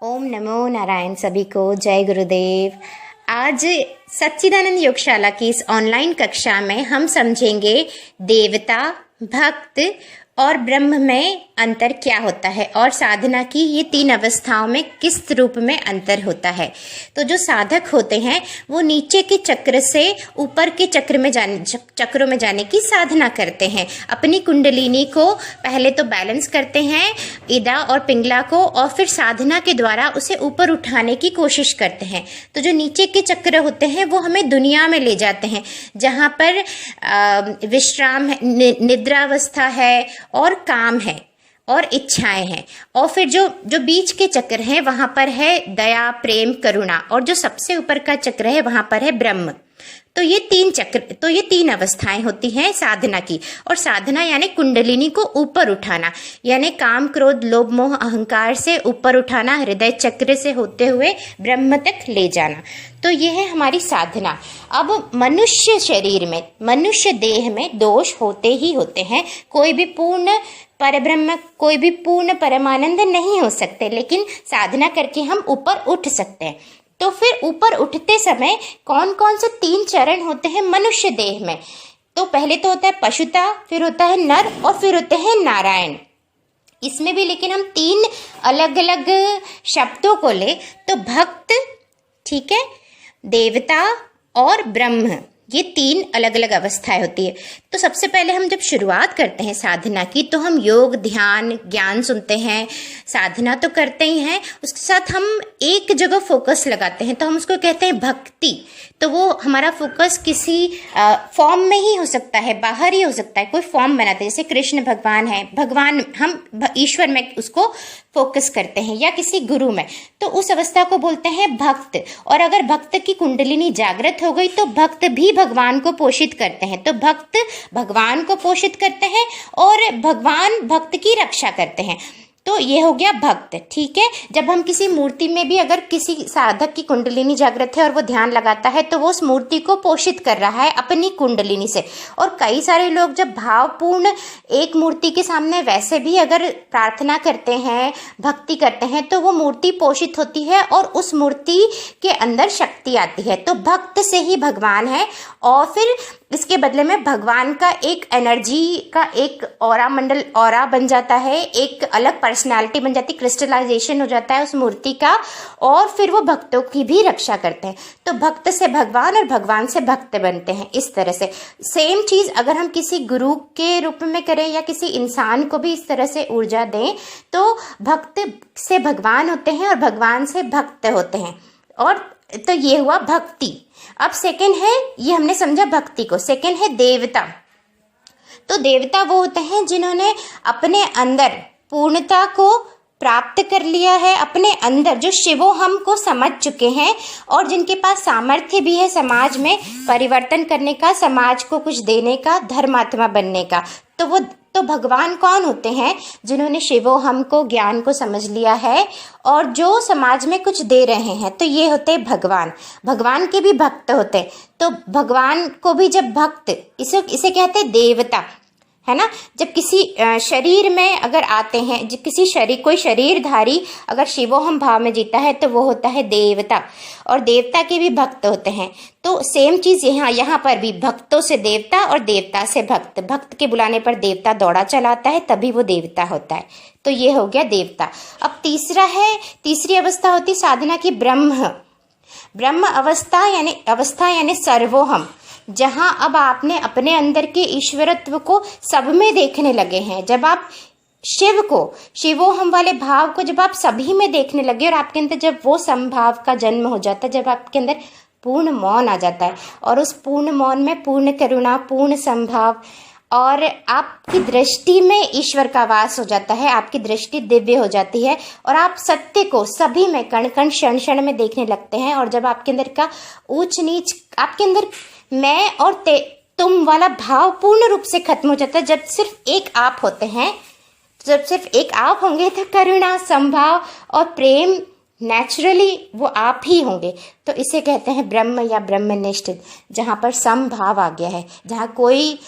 ओम नमो नारायण। सभी को जय गुरुदेव। आज सच्चिदानंद योगशाला की इस ऑनलाइन कक्षा में हम समझेंगे देवता, भक्त और ब्रह्म में अंतर क्या होता है और साधना की ये तीन अवस्थाओं में किस रूप में अंतर होता है। तो जो साधक होते हैं वो नीचे के चक्र से ऊपर के चक्रों में जाने की साधना करते हैं। अपनी कुंडलिनी को पहले तो बैलेंस करते हैं, इदा और पिंगला को, और फिर साधना के द्वारा उसे ऊपर उठाने की कोशिश करते हैं। तो जो नीचे के चक्र होते हैं वो हमें दुनिया में ले जाते हैं, जहाँ पर विश्राम है, निद्रावस्था है और काम है और इच्छाएं हैं। और फिर जो बीच के चक्र हैं वहां पर है दया, प्रेम, करुणा, और जो सबसे ऊपर का चक्र है वहां पर है ब्रह्म। तो ये तीन अवस्थाएं होती हैं साधना की। और साधना यानी कुंडलिनी को ऊपर उठाना, यानी काम, क्रोध, लोभ, मोह, अहंकार से ऊपर उठाना, हृदय चक्र से होते हुए ब्रह्म तक ले जाना। तो ये है हमारी साधना। अब मनुष्य शरीर में, मनुष्य देह में दोष होते ही होते हैं। कोई भी पूर्ण परब्रह्म, कोई भी पूर्ण परमानंद नहीं हो सकते, लेकिन साधना करके हम ऊपर उठ सकते हैं। तो फिर ऊपर उठते समय कौन कौन से तीन चरण होते हैं मनुष्य देह में? तो पहले तो होता है पशुता, फिर होता है नर और फिर होते हैं नारायण। इसमें भी लेकिन हम तीन अलग अलग शब्दों को ले तो भक्त, ठीक है, देवता और ब्रह्म, ये तीन अलग अलग अवस्थाएं होती है। तो सबसे पहले हम जब शुरुआत करते हैं साधना की तो हम योग, ध्यान, ज्ञान सुनते हैं, साधना तो करते ही हैं, उसके साथ हम एक जगह फोकस लगाते हैं, तो हम उसको कहते हैं भक्ति। तो वो हमारा फोकस किसी फॉर्म में ही हो सकता है, बाहर ही हो सकता है, कोई फॉर्म बनाते हैं, जैसे कृष्ण भगवान है, भगवान हम ईश्वर में उसको फोकस करते हैं, या किसी गुरु में, तो उस अवस्था को बोलते हैं भक्त। और अगर भक्त की कुंडलिनी जागृत हो गई तो भक्त भी भगवान को पोषित करते हैं। तो भक्त भगवान को पोषित करते हैं और भगवान भक्त की रक्षा करते हैं। तो ये हो गया भक्त, ठीक है। जब हम किसी मूर्ति में भी, अगर किसी साधक की कुंडलिनी जागृत है और वो ध्यान लगाता है तो वो उस मूर्ति को पोषित कर रहा है अपनी कुंडलिनी से। और कई सारे लोग जब भावपूर्ण एक मूर्ति के सामने वैसे भी अगर प्रार्थना करते हैं, भक्ति करते हैं, तो वो मूर्ति पोषित होती है और उस मूर्ति के अंदर शक्ति आती है। तो भक्त से ही भगवान है। और फिर इसके बदले में भगवान का एक एनर्जी का एक ऑरा मंडल, ऑरा बन जाता है, एक अलग पर्सनालिटी बन जाती, क्रिस्टलाइजेशन हो जाता है उस मूर्ति का, और फिर वो भक्तों की भी रक्षा करते हैं। तो भक्त से भगवान और भगवान से भक्त बनते हैं। इस तरह से सेम चीज अगर हम किसी गुरु के रूप में करें या किसी इंसान को भी इस तरह से ऊर्जा दें तो भक्त से भगवान होते हैं और भगवान से भक्त होते हैं। और तो ये हुआ भक्ति। अब सेकंड है, ये हमने समझा भक्ति को। सेकंड है देवता। तो देवता वो होते हैं जिन्होंने अपने अंदर पूर्णता को प्राप्त कर लिया है, अपने अंदर जो शिवोहम को समझ चुके हैं और जिनके पास सामर्थ्य भी है समाज में परिवर्तन करने का, समाज को कुछ देने का, धर्मात्मा बनने का। तो भगवान कौन होते हैं? जिन्होंने शिवोहम को, ज्ञान को समझ लिया है और जो समाज में कुछ दे रहे हैं, तो ये होते भगवान। भगवान के भी भक्त होते, तो भगवान को भी जब भक्त, इसे कहते हैं देवता, है ना। जब किसी शरीर में अगर आते हैं, कोई शरीरधारी अगर शिवोहम भाव में जीता है तो वो होता है देवता। और देवता के भी भक्त होते हैं। तो सेम चीज यहाँ पर भी, भक्तों से देवता और देवता से भक्त। भक्त के बुलाने पर देवता दौड़ा चलाता है, तभी वो देवता होता है। तो ये हो गया देवता। अब तीसरी अवस्था होती साधना की ब्रह्म अवस्था यानी सर्वोहम, जहां अब आपने अपने अंदर के ईश्वरत्व को सब में देखने लगे हैं। जब आप शिवोहम वाले भाव को जब आप सभी में देखने लगे और आपके अंदर जब वो समभाव का जन्म हो जाता है, जब आपके अंदर पूर्ण मौन आ जाता है और उस पूर्ण मौन में पूर्ण करुणा, पूर्ण समभाव, और आपकी दृष्टि में ईश्वर का वास हो जाता है, आपकी दृष्टि दिव्य हो जाती है और आप सत्य को सभी में, कण कण, क्षण क्षण में देखने लगते हैं। और जब आपके अंदर का ऊंच नीच, आपके अंदर मैं और तुम वाला भाव पूर्ण रूप से खत्म हो जाता है, जब सिर्फ एक आप होते हैं, जब सिर्फ एक आप होंगे तो करुणा, संभाव और प्रेम नेचुरली वो आप ही होंगे। तो इसे कहते हैं ब्रह्म या ब्रह्मनिष्ठ, जहाँ पर समभाव आ गया है, जहाँ कोई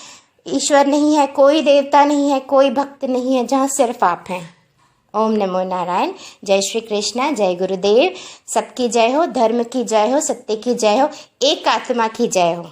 ईश्वर नहीं है, कोई देवता नहीं है, कोई भक्त नहीं है, जहाँ सिर्फ आप हैं। ओम नमो नारायण। जय श्री कृष्णा, जय गुरुदेव। सबकी जय हो, धर्म की जय हो, सत्य की जय हो, एक आत्मा की जय हो।